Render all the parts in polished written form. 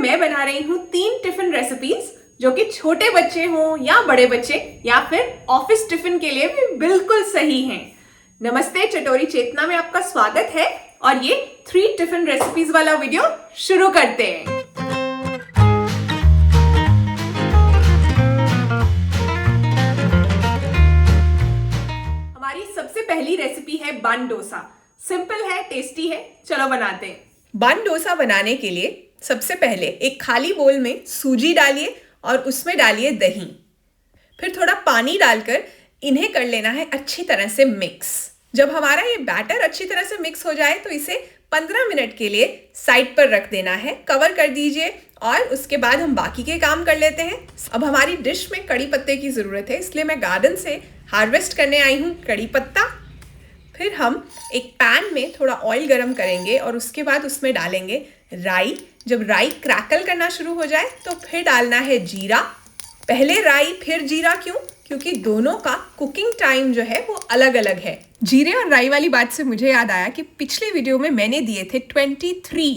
मैं बना रही हूँ 3 टिफिन रेसिपीज जो कि छोटे बच्चे हों या बड़े बच्चे या फिर ऑफिस टिफिन के लिए भी बिल्कुल सही हैं। नमस्ते, चटोरी चेतना में आपका स्वागत है और ये 3 टिफिन रेसिपीज वाला वीडियो शुरू करते हैं। हमारी सबसे पहली रेसिपी है बन डोसा। सिंपल है, टेस्टी है, चलो बनाते हैं। बन डोसा बनाने के लिए सबसे पहले एक खाली बोल में सूजी डालिए और उसमें डालिए दही। फिर थोड़ा पानी डालकर इन्हें कर लेना है अच्छी तरह से मिक्स। जब हमारा ये बैटर अच्छी तरह से मिक्स हो जाए तो इसे 15 मिनट के लिए साइड पर रख देना है, कवर कर दीजिए और उसके बाद हम बाकी के काम कर लेते हैं। अब हमारी डिश में कड़ी पत्ते की ज़रूरत है, इसलिए मैं गार्डन से हार्वेस्ट करने आई हूँ कड़ी पत्ता। फिर हम एक पैन में थोड़ा ऑयल गरम करेंगे और उसके बाद उसमें डालेंगे राई। जब राई क्रैकल करना शुरू हो जाए तो फिर डालना है जीरा। पहले राई फिर जीरा, क्योंकि दोनों का कुकिंग टाइम जो है वो अलग अलग है। जीरे और राई वाली बात से मुझे याद आया कि पिछले वीडियो में मैंने दिए थे 23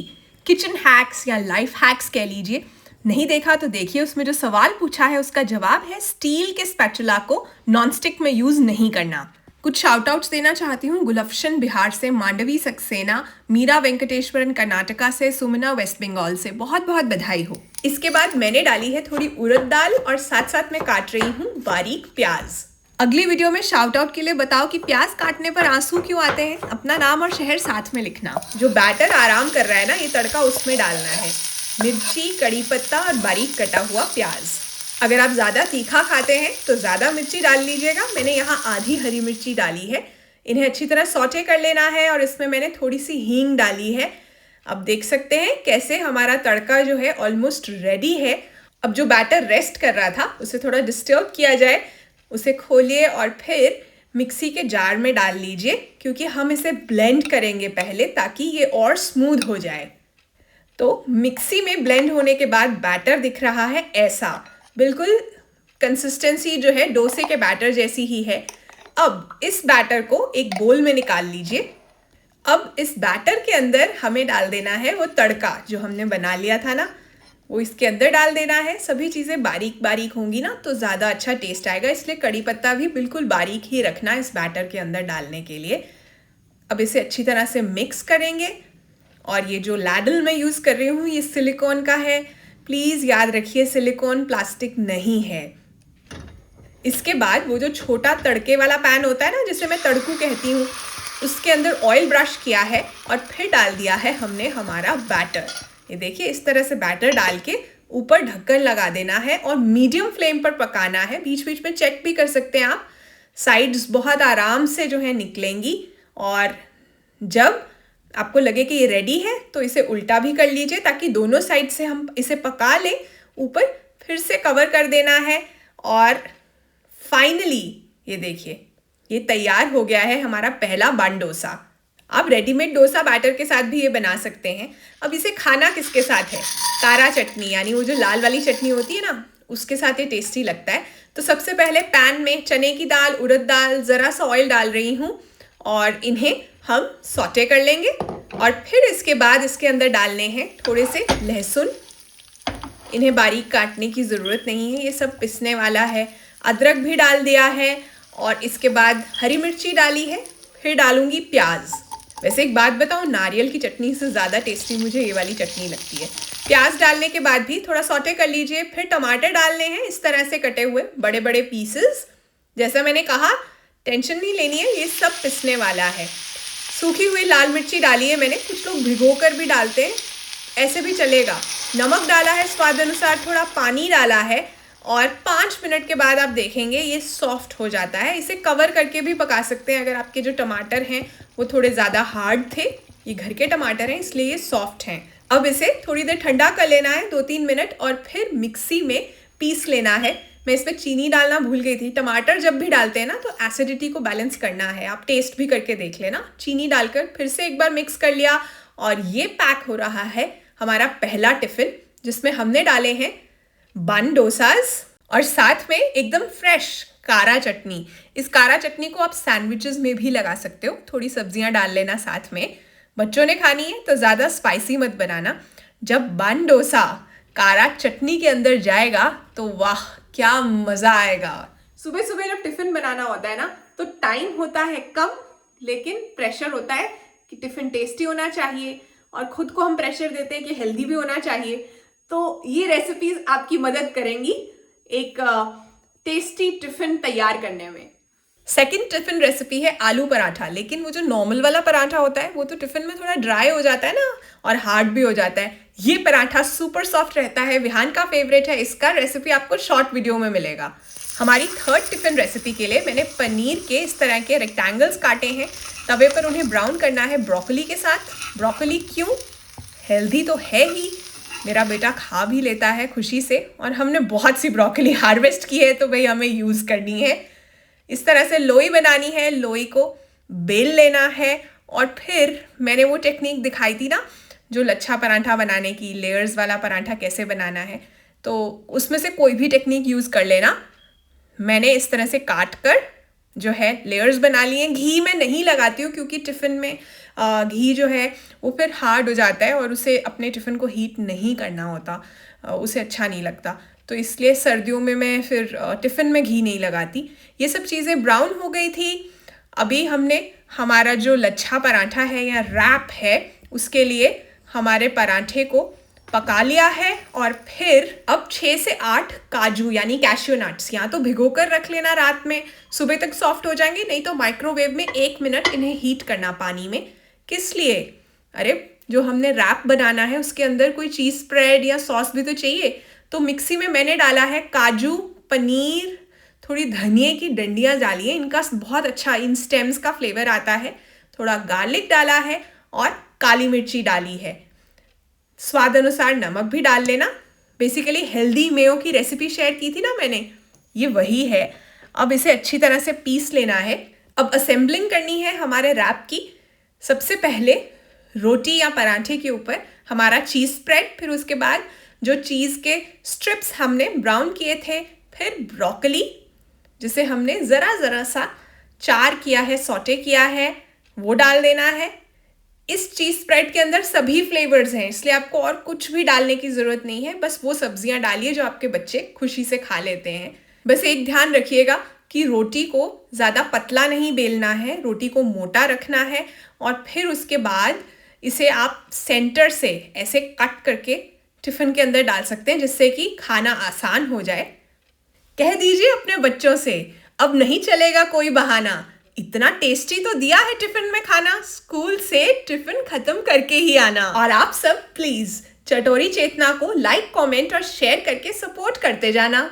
किचन हैक्स या लाइफ हैक्स कह लीजिए। नहीं देखा तो देखिए, उसमें जो सवाल पूछा है उसका जवाब है स्टील के स्पैचुला को नॉनस्टिक में यूज़ नहीं करना। कुछ शाउट आउट्स देना चाहती हूँ। गुलफशन बिहार से, मांडवी सक्सेना, मीरा वेंकटेश्वरन कर्नाटका से, सुमना वेस्ट बंगाल से, बहुत बहुत बधाई हो। इसके बाद मैंने डाली है थोड़ी उड़द दाल और साथ साथ में काट रही हूँ बारीक प्याज। अगली वीडियो में शाउट आउट के लिए बताओ कि प्याज काटने पर आंसू क्यों आते हैं। अपना नाम और शहर साथ में लिखना। जो बैटर आराम कर रहा है ना, ये तड़का उसमें डालना है। मिर्ची, कड़ी पत्ता और बारीक कटा हुआ प्याज। अगर आप ज़्यादा तीखा खाते हैं तो ज़्यादा मिर्ची डाल लीजिएगा। मैंने यहाँ आधी हरी मिर्ची डाली है। इन्हें अच्छी तरह सौटे कर लेना है और इसमें मैंने थोड़ी सी हींग डाली है। अब देख सकते हैं कैसे हमारा तड़का जो है ऑलमोस्ट रेडी है। अब जो बैटर रेस्ट कर रहा था उसे थोड़ा डिस्टर्ब किया जाए। उसे खोलिए और फिर मिक्सी के जार में डाल लीजिए, क्योंकि हम इसे ब्लेंड करेंगे पहले ताकि ये और स्मूथ हो जाए। तो मिक्सी में ब्लेंड होने के बाद बैटर दिख रहा है ऐसा, बिल्कुल कंसिस्टेंसी जो है डोसे के बैटर जैसी ही है। अब इस बैटर को एक बोल में निकाल लीजिए। अब इस बैटर के अंदर हमें डाल देना है वो तड़का जो हमने बना लिया था ना, वो इसके अंदर डाल देना है। सभी चीज़ें बारीक बारीक होंगी ना तो ज़्यादा अच्छा टेस्ट आएगा, इसलिए कड़ी पत्ता भी बिल्कुल बारीक ही रखना इस बैटर के अंदर डालने के लिए। अब इसे अच्छी तरह से मिक्स करेंगे। और ये जो लैडल मैं यूज़ कर रही हूँ ये सिलिकॉन का है। प्लीज़ याद रखिए सिलिकॉन प्लास्टिक नहीं है। इसके बाद वो जो छोटा तड़के वाला पैन होता है ना, जिसे मैं तड़कू कहती हूँ, उसके अंदर ऑयल ब्रश किया है और फिर डाल दिया है हमने हमारा बैटर। ये देखिए, इस तरह से बैटर डाल के ऊपर ढक्कन लगा देना है और मीडियम फ्लेम पर पकाना है। बीच बीच में चेक भी कर सकते हैं आप। साइड्स बहुत आराम से जो है निकलेंगी और जब आपको लगे कि ये रेडी है तो इसे उल्टा भी कर लीजिए ताकि दोनों साइड से हम इसे पका लें। ऊपर फिर से कवर कर देना है और फाइनली ये देखिए, ये तैयार हो गया है हमारा पहला बन डोसा। आप रेडीमेड डोसा बैटर के साथ भी ये बना सकते हैं। अब इसे खाना किसके साथ है? कारा चटनी, यानी वो जो लाल वाली चटनी होती है ना, उसके साथ ये टेस्टी लगता है। तो सबसे पहले पैन में चने की दाल, उड़द दाल, ज़रा सा ऑयल डाल रही हूँ और इन्हें हम सौटे कर लेंगे। और फिर इसके बाद इसके अंदर डालने हैं थोड़े से लहसुन। इन्हें बारीक काटने की ज़रूरत नहीं है, ये सब पिसने वाला है। अदरक भी डाल दिया है और इसके बाद हरी मिर्ची डाली है। फिर डालूंगी प्याज। वैसे एक बात बताऊँ, नारियल की चटनी से ज़्यादा टेस्टी मुझे ये वाली चटनी लगती है। प्याज डालने के बाद भी थोड़ा सौटे कर लीजिए। फिर टमाटर डालने हैं इस तरह से कटे हुए बड़े बड़े पीसेस। जैसा मैंने कहा, टेंशन नहीं लेनी है, ये सब पिसने वाला है। सूखी हुई लाल मिर्ची डाली है मैंने। कुछ लोग भिगो कर भी डालते हैं, ऐसे भी चलेगा। नमक डाला है स्वाद अनुसार, थोड़ा पानी डाला है और 5 मिनट के बाद आप देखेंगे ये सॉफ्ट हो जाता है। इसे कवर करके भी पका सकते हैं अगर आपके जो टमाटर हैं वो थोड़े ज़्यादा हार्ड थे। ये घर के टमाटर हैं इसलिए ये सॉफ्ट हैं। अब इसे थोड़ी देर ठंडा कर लेना है, 2-3 मिनट, और फिर मिक्सी में पीस लेना है। मैं इसमें चीनी डालना भूल गई थी। टमाटर जब भी डालते हैं ना तो एसिडिटी को बैलेंस करना है, आप टेस्ट भी करके देख लेना। चीनी डालकर फिर से एक बार मिक्स कर लिया और ये पैक हो रहा है हमारा पहला टिफ़िन, जिसमें हमने डाले हैं बन डोसाज और साथ में एकदम फ्रेश कारा चटनी। इस कारा चटनी को आप सैंडविचेस में भी लगा सकते हो। थोड़ी सब्जियां डाल लेना साथ में। बच्चों ने खानी है तो ज़्यादा स्पाइसी मत बनाना। जब बन डोसा कारा चटनी के अंदर जाएगा तो वाह क्या मजा आएगा। सुबह सुबह जब टिफिन बनाना होता है ना तो टाइम होता है कम, लेकिन प्रेशर होता है कि टिफिन टेस्टी होना चाहिए और खुद को हम प्रेशर देते हैं कि हेल्दी भी होना चाहिए। तो ये रेसिपीज आपकी मदद करेंगी एक टेस्टी टिफिन तैयार करने में। सेकंड टिफिन रेसिपी है आलू पराठा। लेकिन वो जो नॉर्मल वाला पराठा होता है वो तो टिफिन में थोड़ा ड्राई हो जाता है ना और हार्ड भी हो जाता है। ये पराठा सुपर सॉफ्ट रहता है, विहान का फेवरेट है। इसका रेसिपी आपको शॉर्ट वीडियो में मिलेगा। हमारी थर्ड टिफिन रेसिपी के लिए मैंने पनीर के इस तरह के रेक्टेंगल्स काटे हैं। तवे पर उन्हें ब्राउन करना है ब्रोकली के साथ। ब्रोकली क्यों? हेल्दी तो है ही, मेरा बेटा खा भी लेता है खुशी से, और हमने बहुत सी ब्रोकली हार्वेस्ट की है तो भाई हमें यूज़ करनी है। इस तरह से लोई बनानी है, लोई को बेल लेना है और फिर मैंने वो टेक्निक दिखाई थी ना जो लच्छा पराठा बनाने की, लेयर्स वाला पराठा कैसे बनाना है, तो उसमें से कोई भी टेक्निक यूज़ कर लेना। मैंने इस तरह से काट कर जो है लेयर्स बना लिए। घी मैं नहीं लगाती हूँ क्योंकि टिफ़िन में घी जो है वो फिर हार्ड हो जाता है और उसे अपने टिफ़िन को हीट नहीं करना होता, उसे अच्छा नहीं लगता। तो इसलिए सर्दियों में मैं फिर टिफ़िन में घी नहीं लगाती। ये सब चीज़ें ब्राउन हो गई थी। अभी हमने हमारा जो लच्छा पराठा है या रैप है उसके लिए हमारे पराठे को पका लिया है और फिर अब 6 से 8 काजू यानी कैश्यू नट्स या तो भिगो कर रख लेना रात में, सुबह तक सॉफ्ट हो जाएंगे, नहीं तो माइक्रोवेव में 1 मिनट इन्हें हीट करना पानी में। किस लिए? अरे जो हमने रैप बनाना है उसके अंदर कोई चीज़ स्प्रेड या सॉस भी तो चाहिए। तो मिक्सी में मैंने डाला है काजू, पनीर, थोड़ी धनिए की डंडियाँ डाली हैं, इनका बहुत अच्छा इन स्टेम्स का फ्लेवर आता है। थोड़ा गार्लिक डाला है और काली मिर्ची डाली है। स्वाद अनुसार नमक भी डाल लेना। बेसिकली हेल्दी मेयो की रेसिपी शेयर की थी ना मैंने, ये वही है। अब इसे अच्छी तरह से पीस लेना है। अब असेंबलिंग करनी है हमारे रैप की। सबसे पहले रोटी या पराठे के ऊपर हमारा चीज़ स्प्रेड, फिर उसके बाद जो चीज़ के स्ट्रिप्स हमने ब्राउन किए थे, फिर ब्रोकली जिसे हमने ज़रा सा चार किया है, सॉटे किया है, वो डाल देना है। इस चीज़ स्प्रेड के अंदर सभी फ्लेवर्स हैं, इसलिए आपको और कुछ भी डालने की ज़रूरत नहीं है। बस वो सब्जियां डालिए जो आपके बच्चे खुशी से खा लेते हैं। बस एक ध्यान रखिएगा कि रोटी को ज़्यादा पतला नहीं बेलना है, रोटी को मोटा रखना है और फिर उसके बाद इसे आप सेंटर से ऐसे कट करके टिफ़िन के अंदर डाल सकते हैं जिससे कि खाना आसान हो जाए। कह दीजिए अपने बच्चों से अब नहीं चलेगा कोई बहाना, इतना टेस्टी तो दिया है टिफिन में खाना, स्कूल से टिफिन खत्म करके ही आना। और आप सब प्लीज चटोरी चेतना को लाइक, कमेंट और शेयर करके सपोर्ट करते जाना।